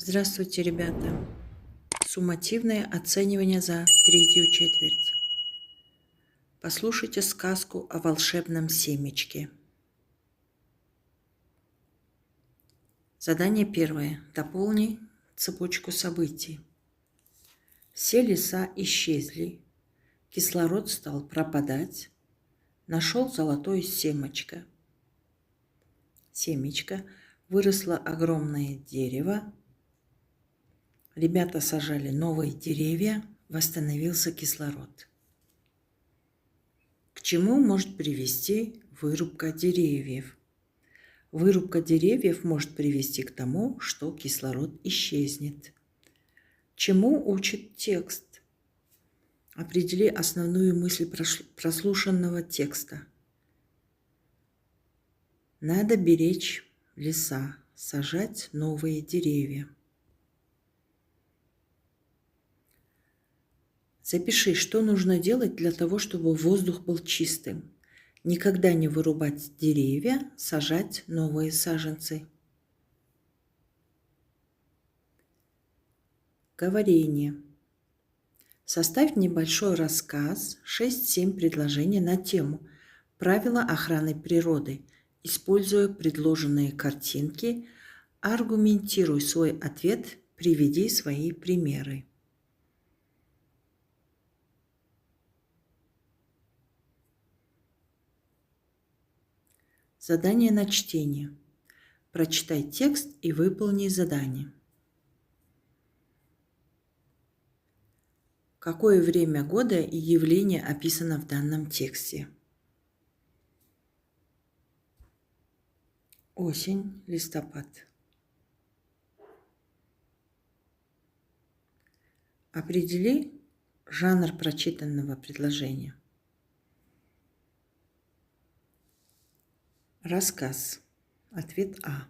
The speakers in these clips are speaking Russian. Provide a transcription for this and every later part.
Здравствуйте, ребята! Суммативное оценивание за третью четверть. Послушайте сказку о волшебном семечке. Задание первое. Дополни цепочку событий. Все леса исчезли, кислород стал пропадать, нашел золотое семечко. Выросло огромное дерево. Ребята сажали новые деревья, восстановился кислород. К чему может привести вырубка деревьев? Вырубка деревьев может привести к тому, что кислород исчезнет. Чему учит текст? Определи основную мысль прослушанного текста. Надо беречь леса, сажать новые деревья. Запиши, что нужно делать для того, чтобы воздух был чистым. Никогда не вырубать деревья, сажать новые саженцы. Говорение. Составь небольшой рассказ, 6-7 предложений на тему «Правила охраны природы». Используя предложенные картинки, аргументируй свой ответ, приведи свои примеры. Задание на чтение. Прочитай текст и выполни задание. Какое время года и явление описано в данном тексте? Осень, листопад. Определи жанр прочитанного предложения. Рассказ. Ответ А.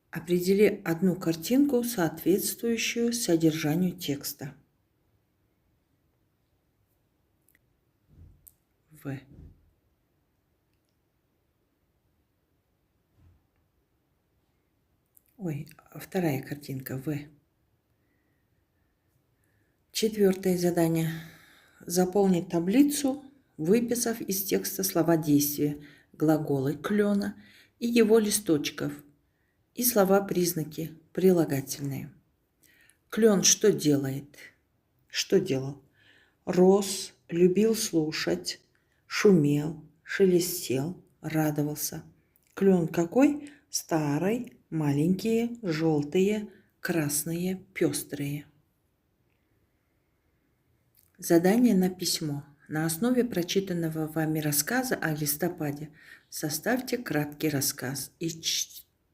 Определи одну картинку, соответствующую содержанию текста. В. Вторая картинка. В. Четвертое задание. Заполни таблицу, выписав из текста слова действия, глаголы клена и его листочков, и слова-признаки, прилагательные. Клен что делает? Что делал? Рос, любил слушать, шумел, шелестел, радовался. Клен какой? Старый, маленькие, желтые, красные, пестрые. Задание на письмо. На основе прочитанного вами рассказа о листопаде составьте краткий рассказ из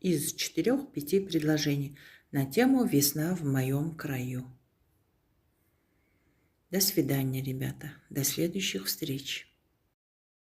4-5 предложений на тему «Весна в моем краю». До свидания, ребята. До следующих встреч.